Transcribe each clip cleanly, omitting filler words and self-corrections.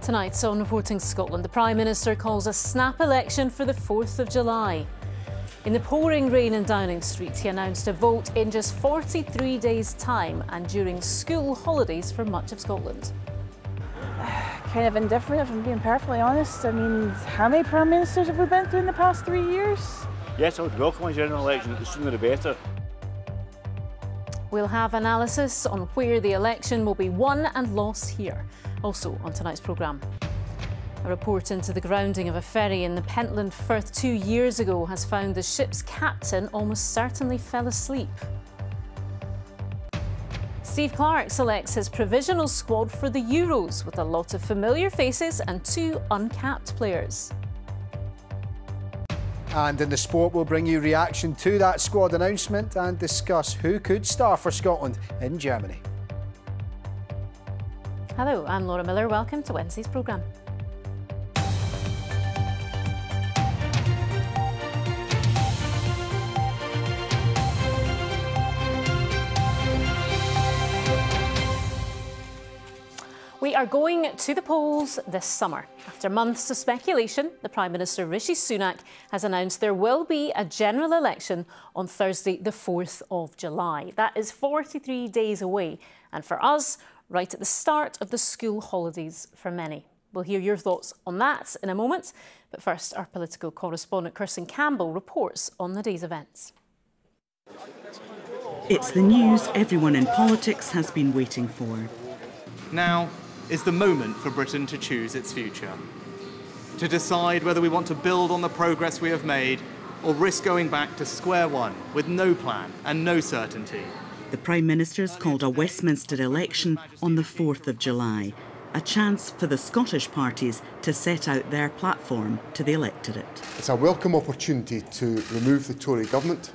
Tonight on Reporting Scotland, the Prime Minister calls a snap election for the 4th of July. In the pouring rain in Downing Street, he announced a vote in just 43 days' time and during school holidays for much of Scotland. Kind of indifferent, if I'm being perfectly honest. I mean, how many Prime Ministers have we been through in the past 3 years? Yes, I would welcome a general election, the sooner the better. We'll have analysis on where the election will be won and lost here. Also on tonight's programme. A report into the grounding of a ferry in the Pentland Firth 2 years ago has found the ship's captain almost certainly fell asleep. Steve Clarke selects his provisional squad for the Euros with a lot of familiar faces and 2 uncapped players. And in the sport, we'll bring you reaction to that squad announcement and discuss who could star for Scotland in Germany. Hello, I'm Laura Miller. Welcome to Wednesday's programme. We are going to the polls this summer. After months of speculation, the Prime Minister Rishi Sunak has announced there will be a general election on Thursday, the 4th of July. That is 43 days away, and for us, right at the start of the school holidays for many. We'll hear your thoughts on that in a moment, but first, our political correspondent Kirsten Campbell reports on the day's events. It's the news everyone in politics has been waiting for. Now is the moment for Britain to choose its future. To decide whether we want to build on the progress we have made or risk going back to square one with no plan and no certainty. The Prime Minister's called a Westminster election on the 4th of July, a chance for the Scottish parties to set out their platform to the electorate. It's a welcome opportunity to remove the Tory government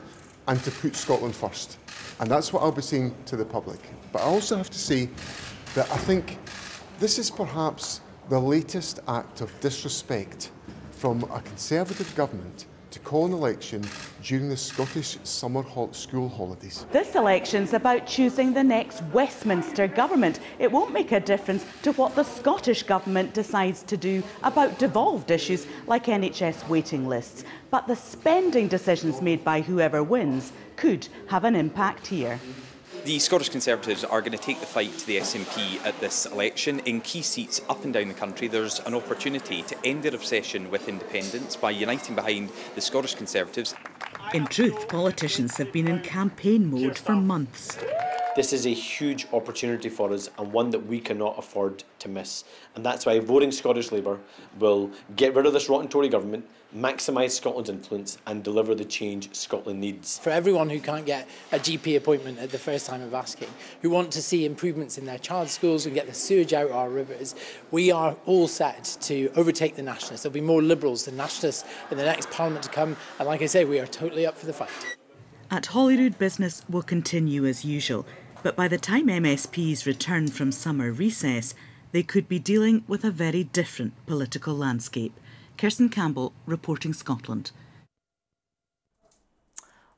and to put Scotland first. And that's what I'll be saying to the public. But I also have to say that I think this is perhaps the latest act of disrespect from a Conservative government to call an election during the Scottish summer school holidays. This election's about choosing the next Westminster government. It won't make a difference to what the Scottish government decides to do about devolved issues like NHS waiting lists. But the spending decisions made by whoever wins could have an impact here. The Scottish Conservatives are going to take the fight to the SNP at this election. In key seats up and down the country, there's an opportunity to end their obsession with independence by uniting behind the Scottish Conservatives. In truth, politicians have been in campaign mode for months. This is a huge opportunity for us and one that we cannot afford to miss. And that's why voting Scottish Labour will get rid of this rotten Tory government, maximise Scotland's influence and deliver the change Scotland needs. For everyone who can't get a GP appointment at the first time of asking, who want to see improvements in their child's schools and get the sewage out of our rivers, we are all set to overtake the Nationalists. There'll be more Liberals than Nationalists in the next Parliament to come. And like I say, we are totally up for the fight. At Holyrood, business will continue as usual. But by the time MSPs return from summer recess, they could be dealing with a very different political landscape. Kirsten Campbell, Reporting Scotland.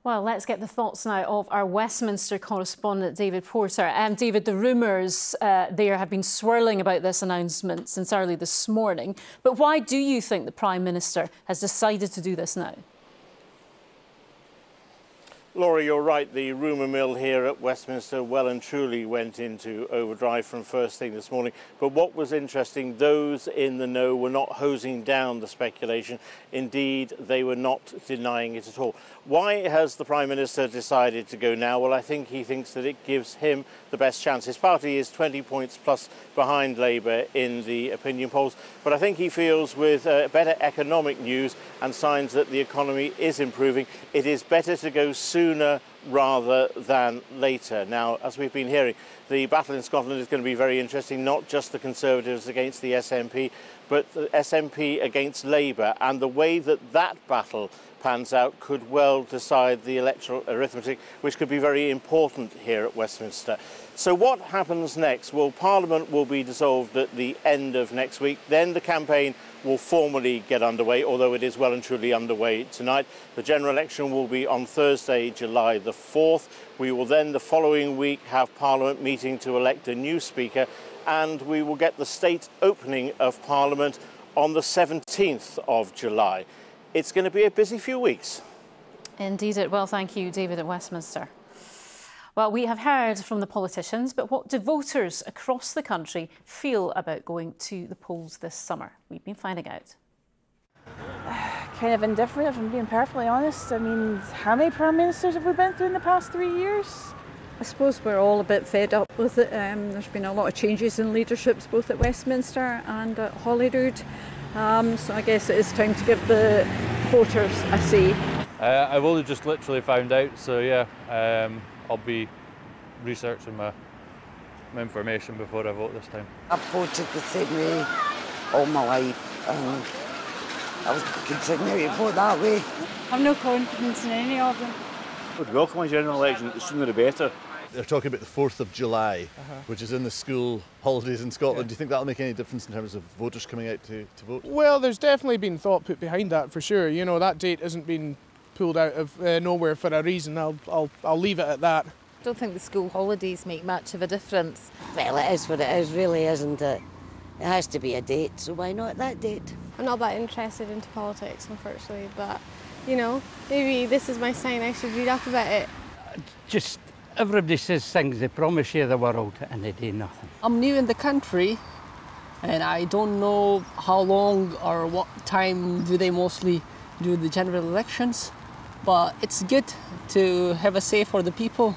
Well, let's get the thoughts now of our Westminster correspondent, David Porter. David, the rumours there have been swirling about this announcement since early this morning. But why do you think the Prime Minister has decided to do this now? Laura, you're right. The rumour mill here at Westminster well and truly went into overdrive from first thing this morning. But what was interesting, those in the know were not hosing down the speculation. Indeed, they were not denying it at all. Why has the Prime Minister decided to go now? Well, I think he thinks that it gives him the best chance. His party is 20 points plus behind Labour in the opinion polls. But I think he feels with better economic news and signs that the economy is improving, it is better to go sooner rather than later. Now, as we've been hearing, the battle in Scotland is going to be very interesting, not just the Conservatives against the SNP, but the SNP against Labour, and the way that that battle pans out could well decide the electoral arithmetic, which could be very important here at Westminster. So what happens next? Well, Parliament will be dissolved at the end of next week. Then the campaign will formally get underway, although it is well and truly underway tonight. The general election will be on Thursday, July the 4th. We will then, the following week, have Parliament meeting to elect a new Speaker, and we will get the state opening of Parliament on the 17th of July. It's going to be a busy few weeks. Indeed it will. Thank you, David, at Westminster. Well, we have heard from the politicians, but what do voters across the country feel about going to the polls this summer? We've been finding out. Kind of indifferent, if I'm being perfectly honest. I mean, how many Prime Ministers have we been through in the past 3 years? I suppose we're all a bit fed up with it. There's been a lot of changes in leaderships both at Westminster and at Holyrood. So I guess it is time to give the voters a say. I've only just literally found out, so yeah, I'll be researching my information before I vote this time. I've voted the same way all my life, and I'll continue to vote that way. I've no confidence in any of them. I would welcome a general election, the sooner the better. They're talking about the 4th of July, which is in the school holidays in Scotland. Do you think that'll make any difference in terms of voters coming out to vote? Well, there's definitely been thought put behind that for sure. You know, that date hasn't been pulled out of nowhere for a reason. I'll leave it at that. I don't think the school holidays make much of a difference. Well, it is what it is, really, isn't it? It has to be a date, so why not that date? I'm not that interested into politics, unfortunately, but, you know, maybe this is my sign I should read up about it. Just everybody says things, they promise you the world and they do nothing. I'm new in the country and I don't know how long or what time do they mostly do the general elections, but it's good to have a say for the people.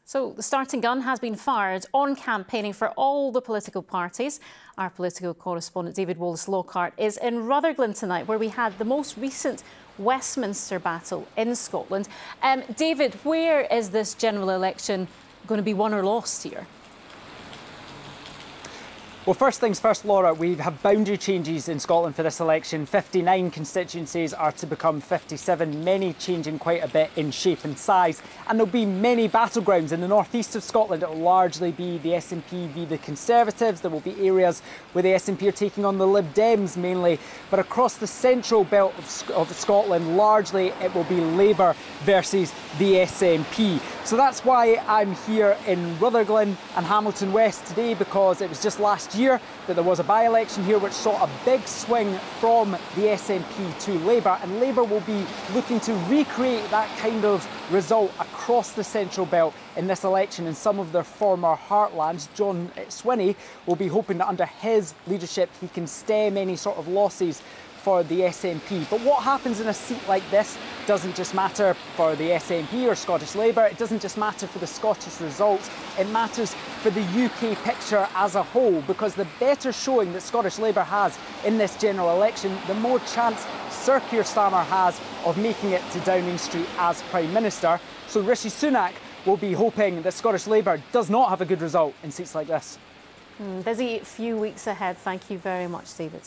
So the starting gun has been fired on campaigning for all the political parties. Our political correspondent David Wallace-Lockhart is in Rutherglen tonight, where we had the most recent Westminster battle in Scotland. David, where is this general election going to be won or lost here? Well, first things first, Laura, we have boundary changes in Scotland for this election. 59 constituencies are to become 57, many changing quite a bit in shape and size. And there'll be many battlegrounds. In the northeast of Scotland, it will largely be the SNP v the Conservatives. There will be areas where the SNP are taking on the Lib Dems mainly. But across the central belt of Scotland, largely it will be Labour versus the SNP. So that's why I'm here in Rutherglen and Hamilton West today, because it was just last year that there was a by-election here which saw a big swing from the SNP to Labour, and Labour will be looking to recreate that kind of result across the central belt in this election in some of their former heartlands. John Swinney will be hoping that under his leadership he can stem any sort of losses for the SNP. But what happens in a seat like this doesn't just matter for the SNP or Scottish Labour, it doesn't just matter for the Scottish results, it matters for the UK picture as a whole, because the better showing that Scottish Labour has in this general election, the more chance Sir Keir Starmer has of making it to Downing Street as Prime Minister. So Rishi Sunak will be hoping that Scottish Labour does not have a good result in seats like this. Busy few weeks ahead. Thank you very much, David.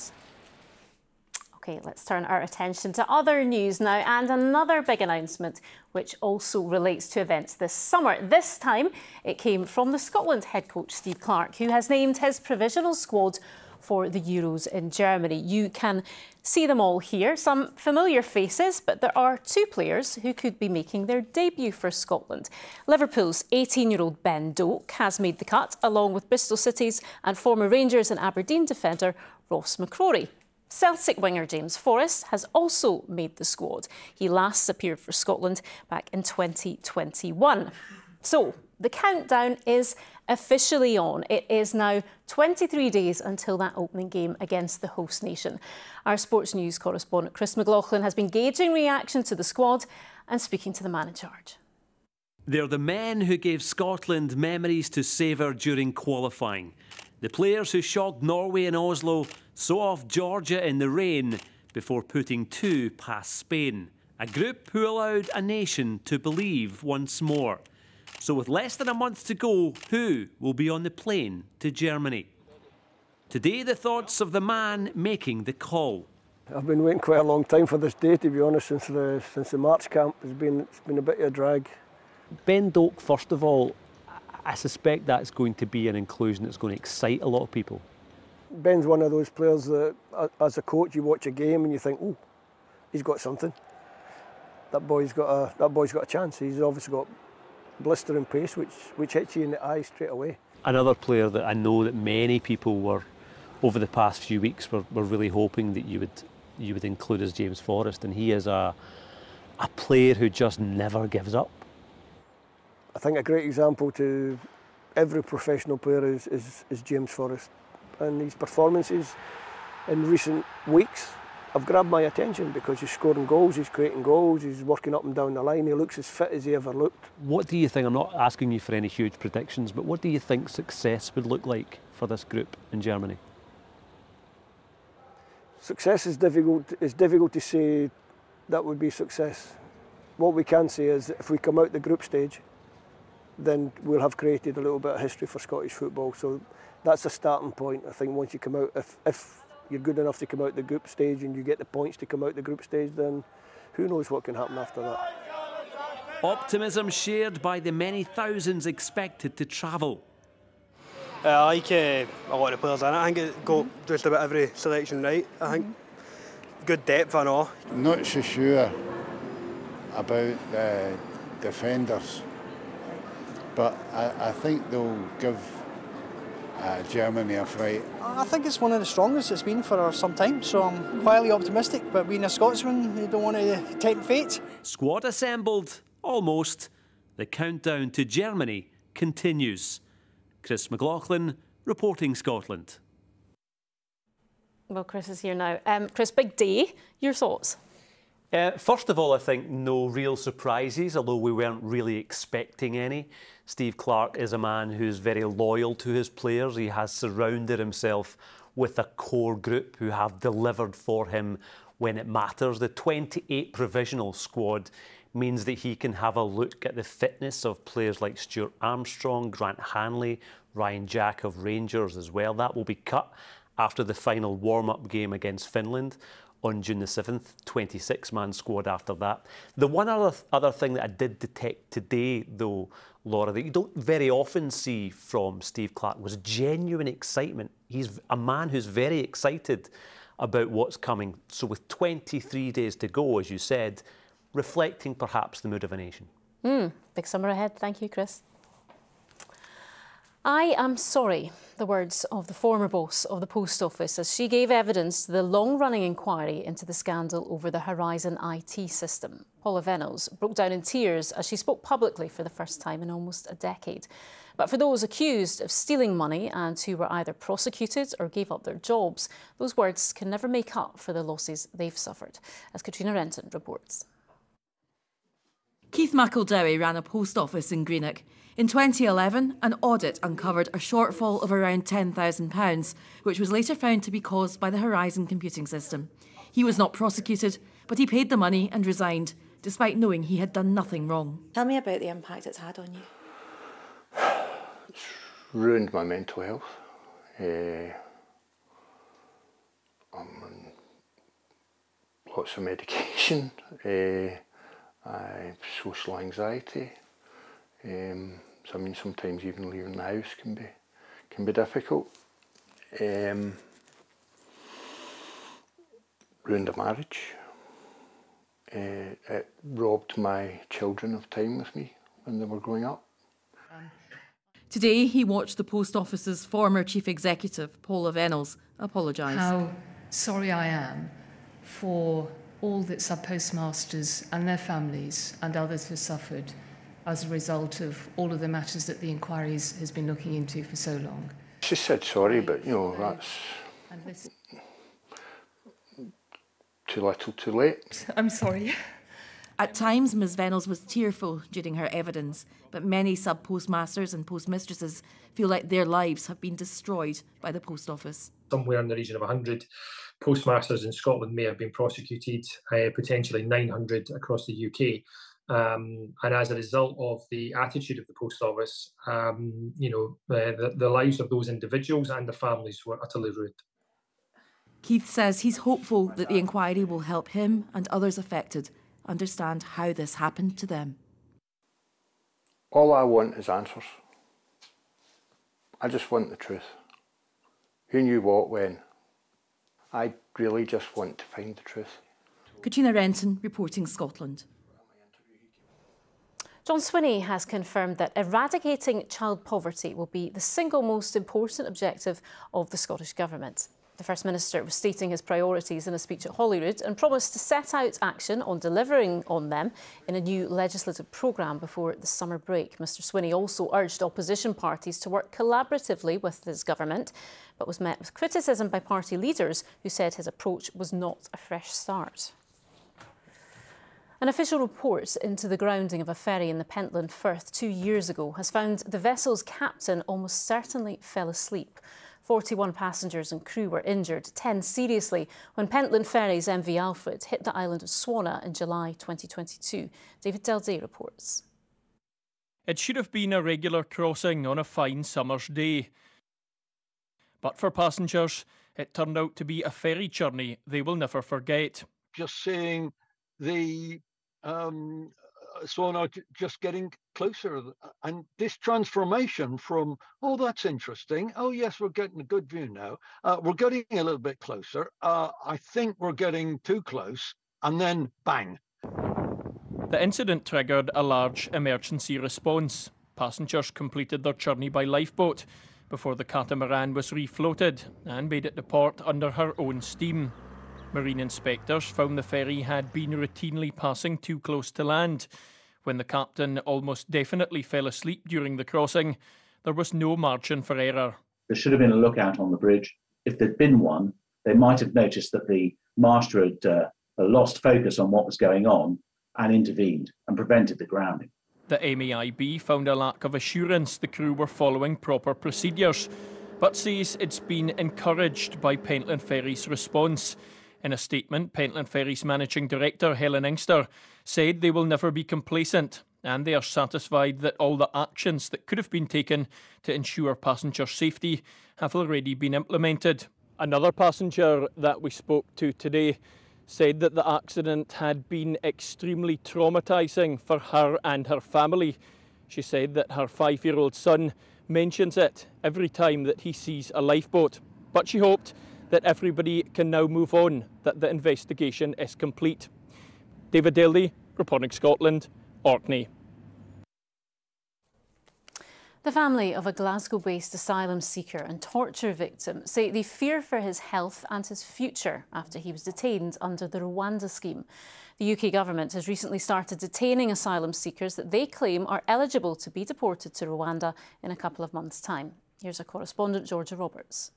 OK, let's turn our attention to other news now, and another big announcement which also relates to events this summer. This time it came from the Scotland head coach Steve Clarke, who has named his provisional squad for the Euros in Germany. You can see them all here, some familiar faces, but there are two players who could be making their debut for Scotland. Liverpool's 18-year-old Ben Doak has made the cut, along with Bristol City's and former Rangers and Aberdeen defender Ross McCrory. Celtic winger James Forrest has also made the squad. He last appeared for Scotland back in 2021. So the countdown is officially on. It is now 23 days until that opening game against the host nation. Our sports news correspondent Chris McLaughlin has been gauging reaction to the squad and speaking to the man in charge. They're the men who gave Scotland memories to savour during qualifying. The players who shocked Norway in Oslo, saw off Georgia in the rain before putting two past Spain. A group who allowed a nation to believe once more. So with less than a month to go, who will be on the plane to Germany? Today, the thoughts of the man making the call. I've been waiting quite a long time for this day, to be honest, since the March camp. It's been a bit of a drag. Ben Doak, first of all, I suspect that's going to be an inclusion that's going to excite a lot of people. Ben's one of those players that, as a coach, you watch a game and you think, oh, he's got something. That boy's got a chance. He's obviously got blistering pace, which hits you in the eye straight away. another player that I know that many people were, over the past few weeks, were really hoping that you would include as James Forrest, and he is a player who just never gives up. I think a great example to every professional player is James Forrest, and his performances in recent weeks have grabbed my attention because he's scoring goals, he's creating goals, he's working up and down the line, he looks as fit as he ever looked. What do you think, I'm not asking you for any huge predictions, but what do you think success would look like for this group in Germany? Success is difficult to say that would be success. What we can say is that if we come out the group stage, then we'll have created a little bit of history for Scottish football. So that's a starting point. I think once you come out, if you're good enough to come out the group stage and you get the points to come out the group stage, then who knows what can happen after that. Optimism shared by the many thousands expected to travel. I like a lot of the players in it. I think it got just about every selection right. I think good depth and all. Not so sure about the defenders, but I think they'll give Germany a fight. I think it's one of the strongest it's been for some time, so I'm quietly optimistic, but being a Scotsman, you don't want to tempt fate. Squad assembled, almost. The countdown to Germany continues. Chris McLaughlin, reporting Scotland. Well, Chris is here now. Chris, big day. Your thoughts? First of all, I think no real surprises, although we weren't really expecting any. Steve Clarke is a man who's very loyal to his players. He has surrounded himself with a core group who have delivered for him when it matters. The 28 provisional squad means that he can have a look at the fitness of players like Stuart Armstrong, Grant Hanley, Ryan Jack of Rangers as well. That will be cut after the final warm-up game against Finland on June the 7th, 26-man squad after that. The one other thing that I did detect today, though, Laura, that you don't very often see from Steve Clarke was genuine excitement. He's a man who's very excited about what's coming. So with 23 days to go, as you said, reflecting perhaps the mood of a nation. Big summer ahead. Thank you, Chris. I am sorry, the words of the former boss of the Post Office as she gave evidence to the long-running inquiry into the scandal over the Horizon IT system. Paula Venables broke down in tears as she spoke publicly for the first time in almost a decade. But for those accused of stealing money and who were either prosecuted or gave up their jobs, those words can never make up for the losses they've suffered, as Katrina Renton reports. Keith McEldowie ran a post office in Greenock. In 2011, an audit uncovered a shortfall of around £10,000, which was later found to be caused by the Horizon computing system. He was not prosecuted, but he paid the money and resigned, despite knowing he had done nothing wrong. Tell me about the impact it's had on you. It's ruined my mental health. I'm on lots of medication. I have social anxiety. So I mean, sometimes even leaving the house can be difficult. Ruined a marriage. It robbed my children of time with me when they were growing up. Today, he watched the Post Office's former chief executive, Paula Venables, apologise. How sorry I am for all that sub-postmasters and their families and others have suffered as a result of all of the matters that the inquiry has been looking into for so long. She said sorry, but you know, that's too little too late. I'm sorry. At times, Ms Venables was tearful during her evidence, but many sub-postmasters and postmistresses feel like their lives have been destroyed by the Post Office. Somewhere in the region of 100 postmasters in Scotland may have been prosecuted, potentially 900 across the UK. And as a result of the attitude of the Post Office, the lives of those individuals and the families were utterly ruined. Keith says he's hopeful that the inquiry will help him and others affected understand how this happened to them. All I want is answers. I just want the truth. Who knew what when? I really just want to find the truth. Katrina Renton, reporting Scotland. John Swinney has confirmed that eradicating child poverty will be the single most important objective of the Scottish Government. The First Minister was stating his priorities in a speech at Holyrood and promised to set out action on delivering on them in a new legislative programme before the summer break. Mr Swinney also urged opposition parties to work collaboratively with his government, but was met with criticism by party leaders who said his approach was not a fresh start. An official report into the grounding of a ferry in the Pentland Firth 2 years ago has found the vessel's captain almost certainly fell asleep. 41 passengers and crew were injured, 10 seriously, when Pentland Ferries MV Alfred hit the island of Swana in July 2022. David Delday reports. It should have been a regular crossing on a fine summer's day. But for passengers, it turned out to be a ferry journey they will never forget. Just seeing the Swana just getting closer, and this transformation from, oh, that's interesting, oh yes, we're getting a good view now, we're getting a little bit closer, I think we're getting too close, and then bang. The incident triggered a large emergency response. Passengers completed their journey by lifeboat before the catamaran was refloated and made it to port under her own steam. Marine inspectors found the ferry had been routinely passing too close to land. When the captain almost definitely fell asleep during the crossing, there was no margin for error. There should have been a lookout on the bridge. If there'd been one, they might have noticed that the master had lost focus on what was going on and intervened and prevented the grounding. The MEIB found a lack of assurance the crew were following proper procedures, but says it's been encouraged by Pentland Ferries' response. In a statement, Pentland Ferries Managing Director Helen Inkster said they will never be complacent and they are satisfied that all the actions that could have been taken to ensure passenger safety have already been implemented. Another passenger that we spoke to today said that the accident had been extremely traumatising for her and her family. She said that her 5-year-old son mentions it every time that he sees a lifeboat, but she hoped that everybody can now move on, that the investigation is complete. David Daly, reporting Scotland, Orkney. The family of a Glasgow-based asylum seeker and torture victim say they fear for his health and his future after he was detained under the Rwanda scheme. The UK government has recently started detaining asylum seekers that they claim are eligible to be deported to Rwanda in a couple of months' time. Here's our correspondent, Georgia Roberts.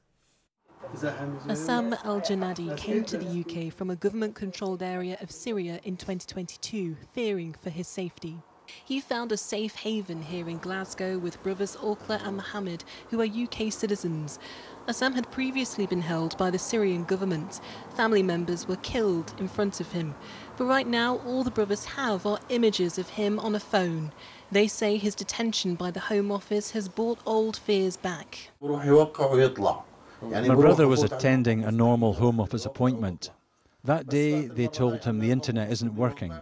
Assam Al-Janadi came to the UK from a government-controlled area of Syria in 2022, fearing for his safety. He found a safe haven here in Glasgow with brothers Orkla and Mohammed, who are UK citizens. Assam had previously been held by the Syrian government. Family members were killed in front of him. But right now, all the brothers have are images of him on a phone. They say his detention by the Home Office has brought old fears back. My brother was attending a normal Home Office appointment. That day they told him the internet isn't working.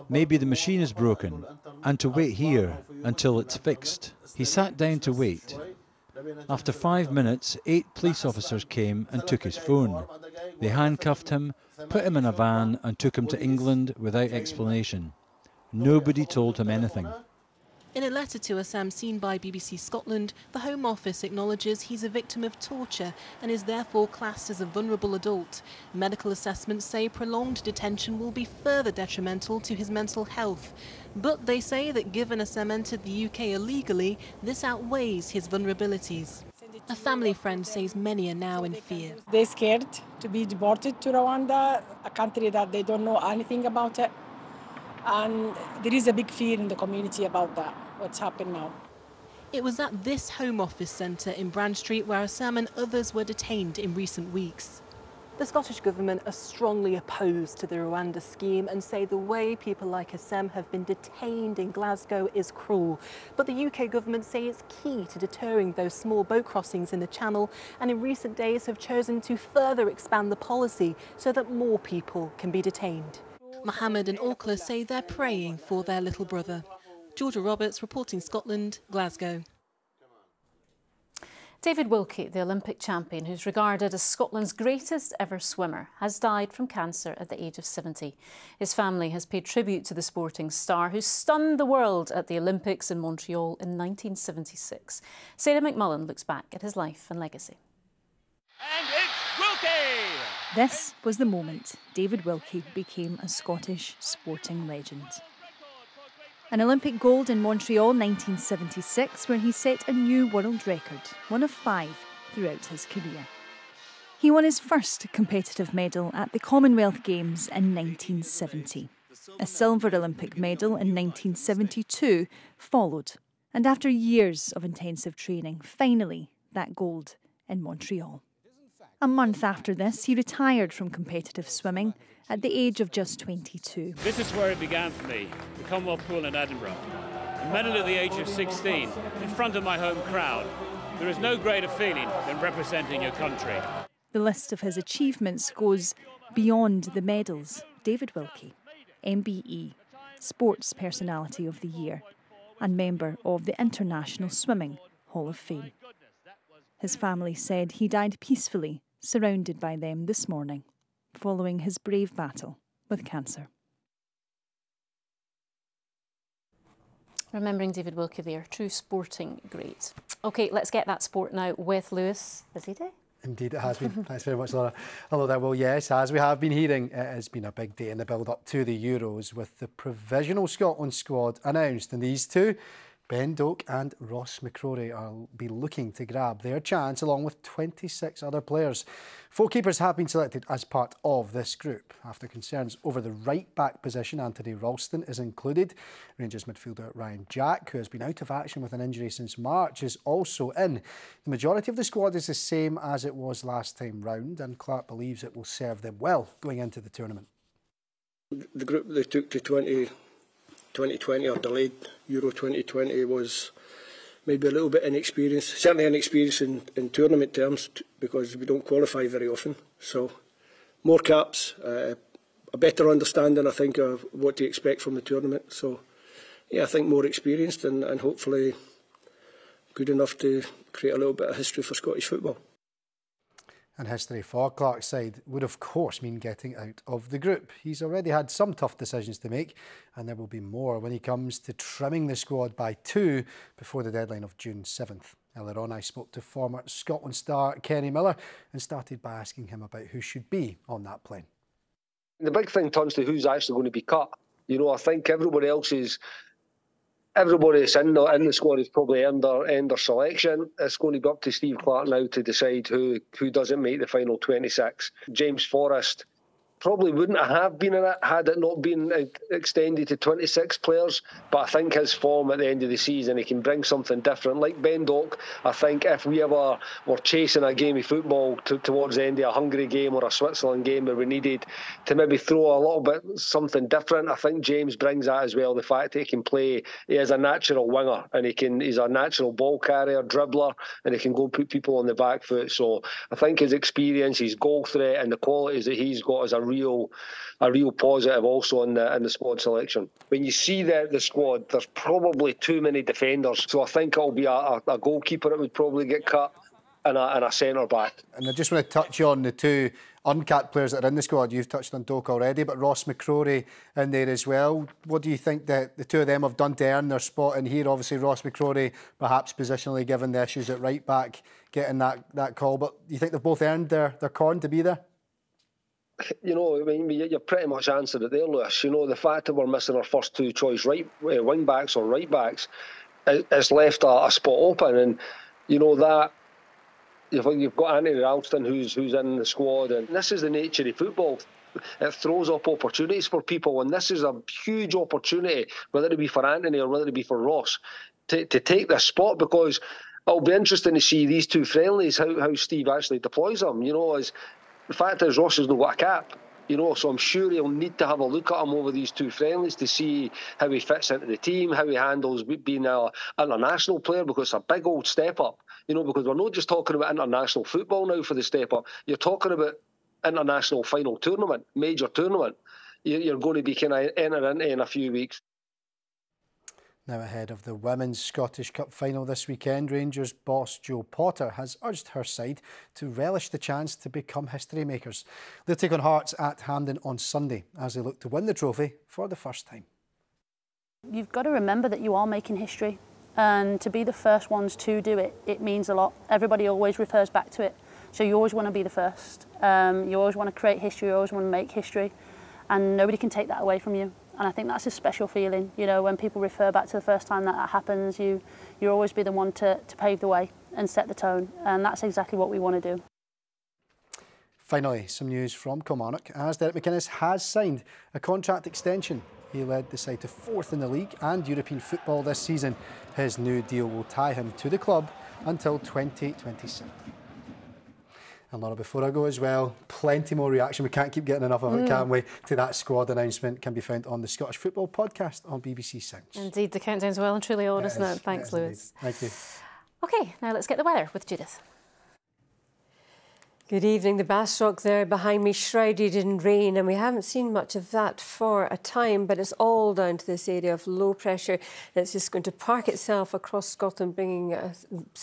Maybe the machine is broken, and to wait here until it's fixed. He sat down to wait. After 5 minutes, 8 police officers came and took his phone. They handcuffed him, put him in a van and took him to England without explanation. Nobody told him anything. In a letter to Assam seen by BBC Scotland, the Home Office acknowledges he's a victim of torture and is therefore classed as a vulnerable adult. Medical assessments say prolonged detention will be further detrimental to his mental health. But they say that given Assam entered the UK illegally, this outweighs his vulnerabilities. A family friend says many are now in fear. They're scared to be deported to Rwanda, a country that they don't know anything about it. And there is a big fear in the community about that, what's happened now. It was at this Home Office centre in Brand Street where Assam and others were detained in recent weeks. The Scottish Government are strongly opposed to the Rwanda scheme and say the way people like Assam have been detained in Glasgow is cruel. But the UK Government say it's key to deterring those small boat crossings in the Channel, and in recent days have chosen to further expand the policy so that more people can be detained. Mohammed and Orkla say they're praying for their little brother. Georgia Roberts, reporting Scotland, Glasgow. David Wilkie, the Olympic champion who's regarded as Scotland's greatest ever swimmer, has died from cancer at the age of 70. His family has paid tribute to the sporting star who stunned the world at the Olympics in Montreal in 1976. Sarah McMullen looks back at his life and legacy. And it's Wilkie! This was the moment David Wilkie became a Scottish sporting legend. An Olympic gold in Montreal 1976 where he set a new world record, one of 5 throughout his career. He won his first competitive medal at the Commonwealth Games in 1970. A silver Olympic medal in 1972 followed, and after years of intensive training, finally that gold in Montreal. A month after this, he retired from competitive swimming at the age of just 22. This is where it began for me, the Commonwealth Pool in Edinburgh. A medal at the age of 16, in front of my home crowd. There is no greater feeling than representing your country. The list of his achievements goes beyond the medals. David Wilkie, MBE, Sports Personality of the Year, and member of the International Swimming Hall of Fame. His family said he died peacefully, surrounded by them this morning, following his brave battle with cancer. Remembering David Wilkie there, true sporting great. OK, let's get that sport now with Lewis. Busy day? Indeed it has been. Thanks very much, Laura. Hello there. Well, yes, as we have been hearing, it has been a big day in the build-up to the Euros with the provisional Scotland squad announced. And these two, Ben Doak and Ross McCrory, will be looking to grab their chance along with 26 other players. 4 keepers have been selected as part of this group. After concerns over the right-back position, Anthony Ralston is included. Rangers midfielder Ryan Jack, who has been out of action with an injury since March, is also in. The majority of the squad is the same as it was last time round, and Clark believes it will serve them well going into the tournament. The group they took to 2020 or delayed Euro 2020 was maybe a little bit inexperienced, certainly inexperienced in tournament terms because we don't qualify very often. So more caps, a better understanding I think of what to expect from the tournament. So yeah, I think more experienced and hopefully good enough to create a little bit of history for Scottish football. And history for Clark's side would of course mean getting out of the group. He's already had some tough decisions to make, and there will be more when he comes to trimming the squad by 2 before the deadline of June 7th. Earlier on I spoke to former Scotland star Kenny Miller and started by asking him about who should be on that plane. The big thing turns to who's actually going to be cut. You know, I think everybody that's in the squad has probably earned their selection. It's going to be up to Steve Clarke now to decide who doesn't make the final 26. James Forrest probably wouldn't have been in it had it not been extended to 26 players, but I think his form at the end of the season, he can bring something different. Like Ben Doak, I think if we ever were chasing a game of football towards the end of a Hungary game or a Switzerland game where we needed to maybe throw a little bit something different, I think James brings that as well. The fact that he can play, he is a natural winger and he's a natural ball carrier, dribbler, and he can go put people on the back foot. So I think his experience, his goal threat and the qualities that he's got is a real positive also in the squad selection. When you see the squad, there's probably too many defenders, so I think it'll be a goalkeeper that would probably get cut and a centre back. And I just want to touch on the 2 uncapped players that are in the squad. You've touched on Doak already, but Ross McCrory in there as well. What do you think that the 2 of them have done to earn their spot in here? Obviously Ross McCrory perhaps positionally given the issues at right back getting that call, but do you think they've both earned their corn to be there? You know, I mean, you pretty much answered it there, Lewis. You know, the fact that we're missing our first 2 choice wing backs or right backs, it's left a spot open, and you know that you've got Anthony Ralston who's in the squad, and this is the nature of football. It throws up opportunities for people, and this is a huge opportunity, whether it be for Anthony or whether it be for Ross, to take this spot, because it'll be interesting to see these 2 friendlies how Steve actually deploys them. You know, the fact is Ross has not got a cap, you know, so I'm sure he'll need to have a look at him over these 2 friendlies to see how he fits into the team, how he handles being an international player, because it's a big old step up, you know, because we're not just talking about international football now for the step up, you're talking about international final tournament, major tournament, you're going to be kind of entering into in a few weeks. Now ahead of the Women's Scottish Cup final this weekend, Rangers boss Jo Potter has urged her side to relish the chance to become history makers. They'll take on Hearts at Hampden on Sunday as they look to win the trophy for the first time. You've got to remember that you are making history, and to be the first ones to do it, it means a lot. Everybody always refers back to it, so you always want to be the first. You always want to create history, you always want to make history, and nobody can take that away from you. And I think that's a special feeling, you know, when people refer back to the first time that happens, you'll always be the one to pave the way and set the tone. And that's exactly what we want to do. Finally, some news from Kilmarnock as Derek McInnes has signed a contract extension. He led the side to 4th in the league and European football this season. His new deal will tie him to the club until 2027. And Laura, before I go as well, plenty more reaction. We can't keep getting enough of it, can we? To that squad announcement can be found on the Scottish Football Podcast on BBC Sounds. Indeed, the countdown's well and truly on, isn't it? Thanks, Lewis. Thank you. OK, now let's get the weather with Judith. Good evening. The Bassrock there behind me shrouded in rain, and we haven't seen much of that for a time, but it's all down to this area of low pressure that's just going to park itself across Scotland, bringing a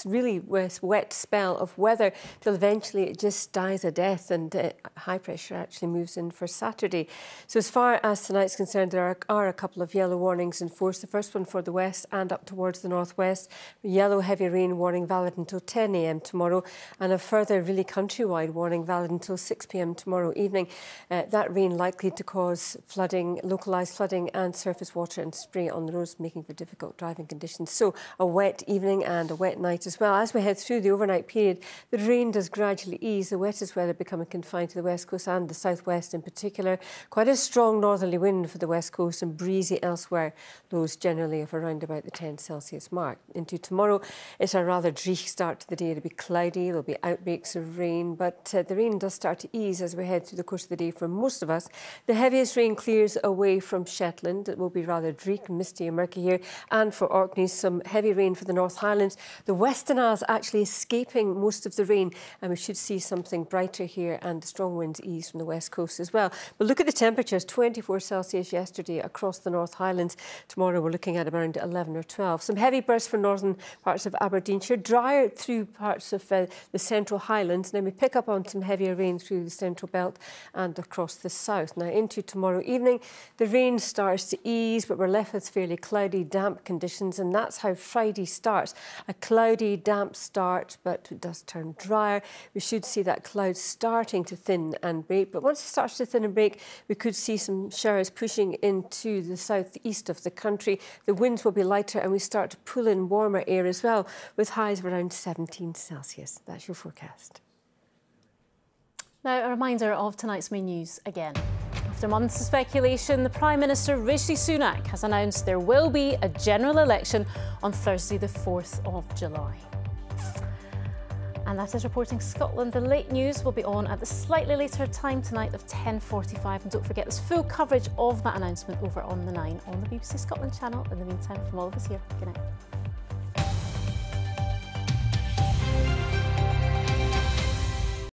really wet spell of weather till eventually it just dies a death and high pressure actually moves in for Saturday. So as far as tonight's concerned, there are a couple of yellow warnings in force. The first one for the west and up towards the northwest. Yellow heavy rain warning valid until 10 a.m. tomorrow, and a further really countrywide warning valid until 6 p.m. tomorrow evening. That rain likely to cause flooding, localised flooding and surface water and spray on the roads, making for difficult driving conditions. So a wet evening and a wet night as well. As we head through the overnight period, the rain does gradually ease. The wettest weather becoming confined to the west coast and the southwest in particular. Quite a strong northerly wind for the west coast and breezy elsewhere. Lows generally of around about the 10 Celsius mark. Into tomorrow, it's a rather dreich start to the day. It'll be cloudy, there'll be outbreaks of rain, but the rain does start to ease as we head through the course of the day for most of us. The heaviest rain clears away from Shetland. It will be rather dreich, misty and murky here. And for Orkneys, some heavy rain for the North Highlands. The Western Isles actually escaping most of the rain, and we should see something brighter here, and the strong winds ease from the west coast as well. But look at the temperatures, 24 Celsius yesterday across the North Highlands. Tomorrow we're looking at around 11 or 12. Some heavy bursts for northern parts of Aberdeenshire, drier through parts of the Central Highlands. Then we pick up on some heavier rain through the Central Belt and across the south. Now into tomorrow evening, the rain starts to ease, but we're left with fairly cloudy, damp conditions, and that's how Friday starts. A cloudy, damp start, but it does turn drier. We should see that cloud starting to thin and break, but once it starts to thin and break, we could see some showers pushing into the southeast of the country. The winds will be lighter, and we start to pull in warmer air as well, with highs of around 17 Celsius. That's your forecast. Now, a reminder of tonight's main news again. After months of speculation, the Prime Minister Rishi Sunak has announced there will be a general election on Thursday, the 4th of July. And that is Reporting Scotland. The late news will be on at the slightly later time tonight of 10:45. And don't forget, there's full coverage of that announcement over on the 9 on the BBC Scotland channel. In the meantime, from all of us here, good night.